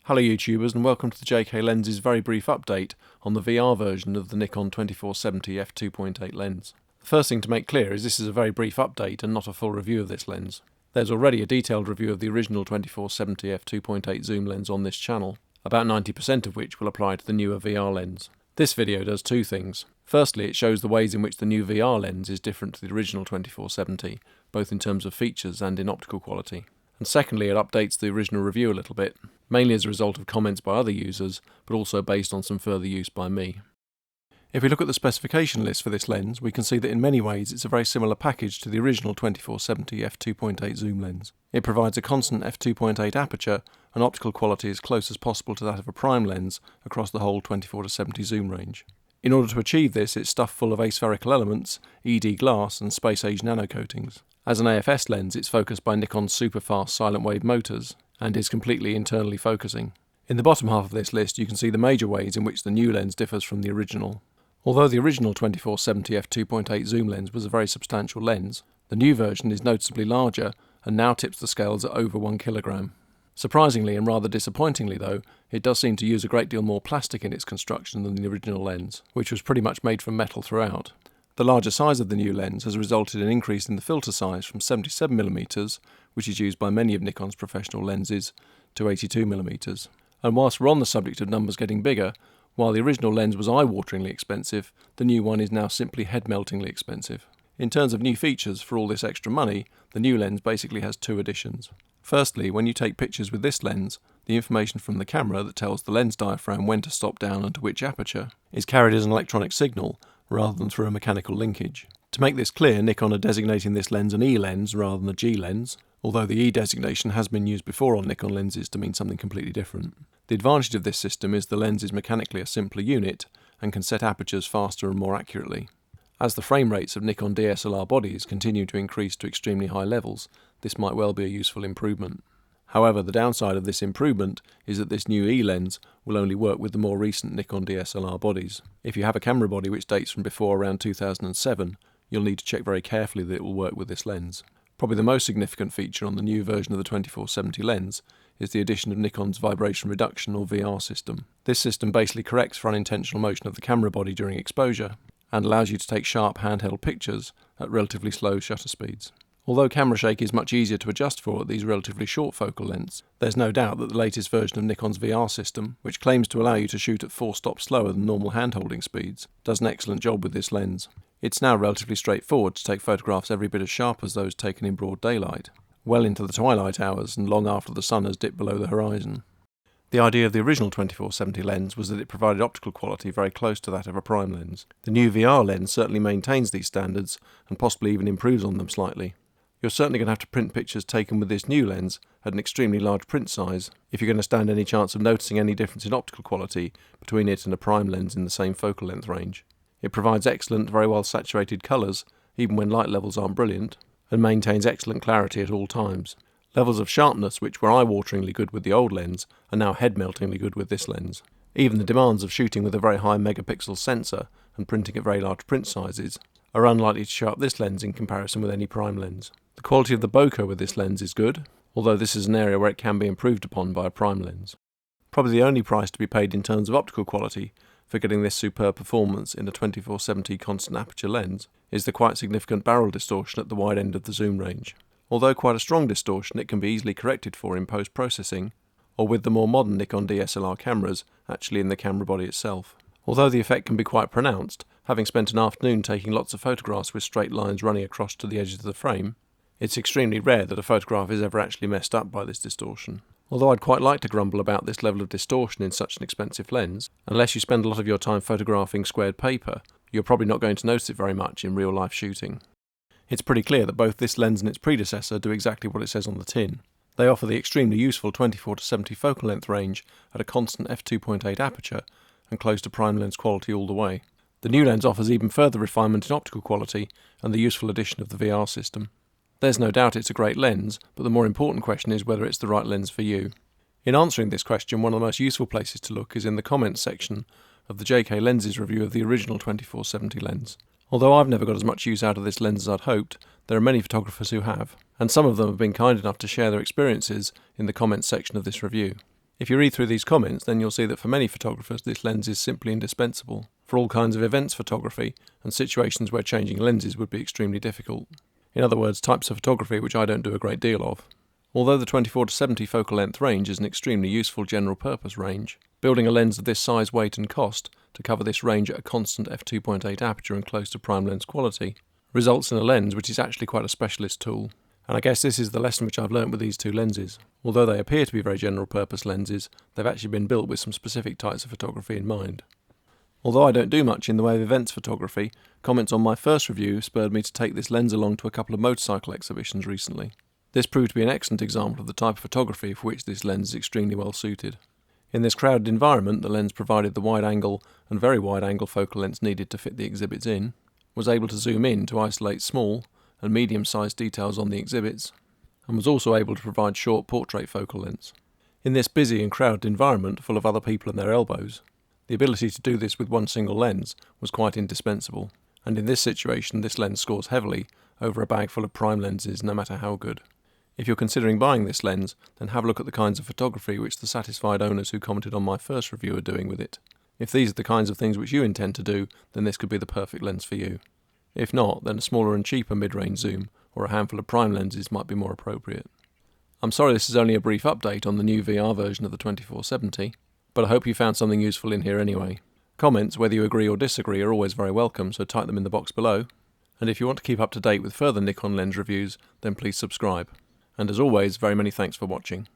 Hello YouTubers and welcome to the JK Lenses very brief update on the VR version of the Nikon 2470 f2.8 lens. The first thing to make clear is this is a very brief update and not a full review of this lens. There's already a detailed review of the original 2470 f2.8 zoom lens on this channel, about 90% of which will apply to the newer VR lens. This video does two things. Firstly, it shows the ways in which the new VR lens is different to the original 2470, both in terms of features and in optical quality. And secondly, it updates the original review a little bit, mainly as a result of comments by other users, but also based on some further use by me. If we look at the specification list for this lens, we can see that in many ways it's a very similar package to the original 2470 f2.8 zoom lens. It provides a constant f2.8 aperture and optical quality as close as possible to that of a prime lens across the whole 24-70 zoom range. In order to achieve this, it's stuffed full of aspherical elements, ED glass and space-age nanocoatings. As an AFS lens, it's focused by Nikon's super-fast silent wave motors, and is completely internally focusing. In the bottom half of this list you can see the major ways in which the new lens differs from the original. Although the original 2470 f2.8 zoom lens was a very substantial lens, the new version is noticeably larger and now tips the scales at over 1 kilogram. Surprisingly and rather disappointingly though, it does seem to use a great deal more plastic in its construction than the original lens, which was pretty much made from metal throughout. The larger size of the new lens has resulted in an increase in the filter size from 77mm, which is used by many of Nikon's professional lenses, to 82mm. And whilst we're on the subject of numbers getting bigger, while the original lens was eye-wateringly expensive, the new one is now simply head-meltingly expensive. In terms of new features, for all this extra money, the new lens basically has two additions. Firstly, when you take pictures with this lens, the information from the camera that tells the lens diaphragm when to stop down and to which aperture is carried as an electronic signal, rather than through a mechanical linkage. To make this clear, Nikon are designating this lens an E lens rather than a G lens, although the E designation has been used before on Nikon lenses to mean something completely different. The advantage of this system is the lens is mechanically a simpler unit and can set apertures faster and more accurately. As the frame rates of Nikon D-SLR bodies continue to increase to extremely high levels, this might well be a useful improvement. However, the downside of this improvement is that this new E lens will only work with the more recent Nikon D-SLR bodies. If you have a camera body which dates from before around 2007, you'll need to check very carefully that it will work with this lens. Probably the most significant feature on the new version of the 2470 lens is the addition of Nikon's vibration reduction or VR system. This system basically corrects for unintentional motion of the camera body during exposure and allows you to take sharp handheld pictures at relatively slow shutter speeds. Although camera shake is much easier to adjust for at these relatively short focal lengths, there's no doubt that the latest version of Nikon's VR system, which claims to allow you to shoot at 4 stops slower than normal hand-holding speeds, does an excellent job with this lens. It's now relatively straightforward to take photographs every bit as sharp as those taken in broad daylight, well into the twilight hours and long after the sun has dipped below the horizon. The idea of the original 2470 lens was that it provided optical quality very close to that of a prime lens. The new VR lens certainly maintains these standards and possibly even improves on them slightly. You're certainly going to have to print pictures taken with this new lens at an extremely large print size if you're going to stand any chance of noticing any difference in optical quality between it and a prime lens in the same focal length range. It provides excellent, very well saturated colours, even when light levels aren't brilliant, and maintains excellent clarity at all times. Levels of sharpness which were eye-wateringly good with the old lens are now head-meltingly good with this lens. Even the demands of shooting with a very high megapixel sensor and printing at very large print sizes are unlikely to show up this lens in comparison with any prime lens. The quality of the bokeh with this lens is good, although this is an area where it can be improved upon by a prime lens. Probably the only price to be paid in terms of optical quality for getting this superb performance in a 2470 constant aperture lens is the quite significant barrel distortion at the wide end of the zoom range. Although quite a strong distortion, it can be easily corrected for in post-processing, or with the more modern Nikon DSLR cameras actually in the camera body itself. Although the effect can be quite pronounced, having spent an afternoon taking lots of photographs with straight lines running across to the edges of the frame, it's extremely rare that a photograph is ever actually messed up by this distortion. Although I'd quite like to grumble about this level of distortion in such an expensive lens, unless you spend a lot of your time photographing squared paper, you're probably not going to notice it very much in real-life shooting. It's pretty clear that both this lens and its predecessor do exactly what it says on the tin. They offer the extremely useful 24-70 focal length range at a constant f2.8 aperture and close to prime lens quality all the way. The new lens offers even further refinement in optical quality and the useful addition of the VR system. There's no doubt it's a great lens, but the more important question is whether it's the right lens for you. In answering this question, one of the most useful places to look is in the comments section of the JK Lenses review of the original 2470 lens. Although I've never got as much use out of this lens as I'd hoped, there are many photographers who have, and some of them have been kind enough to share their experiences in the comments section of this review. If you read through these comments, then you'll see that for many photographers this lens is simply indispensable for all kinds of events photography and situations where changing lenses would be extremely difficult. In other words, types of photography which I don't do a great deal of. Although the 24-70 focal length range is an extremely useful general purpose range, building a lens of this size, weight and cost to cover this range at a constant f2.8 aperture and close to prime lens quality results in a lens which is actually quite a specialist tool. And I guess this is the lesson which I've learnt with these two lenses. Although they appear to be very general purpose lenses, they've actually been built with some specific types of photography in mind. Although I don't do much in the way of events photography, comments on my first review spurred me to take this lens along to a couple of motorcycle exhibitions recently. This proved to be an excellent example of the type of photography for which this lens is extremely well suited. In this crowded environment, the lens provided the wide angle and very wide angle focal lengths needed to fit the exhibits in, was able to zoom in to isolate small and medium-sized details on the exhibits, and was also able to provide short portrait focal lengths. In this busy and crowded environment full of other people and their elbows, the ability to do this with one single lens was quite indispensable, and in this situation this lens scores heavily over a bag full of prime lenses no matter how good. If you're considering buying this lens, then have a look at the kinds of photography which the satisfied owners who commented on my first review are doing with it. If these are the kinds of things which you intend to do, then this could be the perfect lens for you. If not, then a smaller and cheaper mid-range zoom or a handful of prime lenses might be more appropriate. I'm sorry this is only a brief update on the new VR version of the 24-70, but I hope you found something useful in here anyway. Comments, whether you agree or disagree, are always very welcome, so type them in the box below. And if you want to keep up to date with further Nikon lens reviews, then please subscribe. And as always, very many thanks for watching.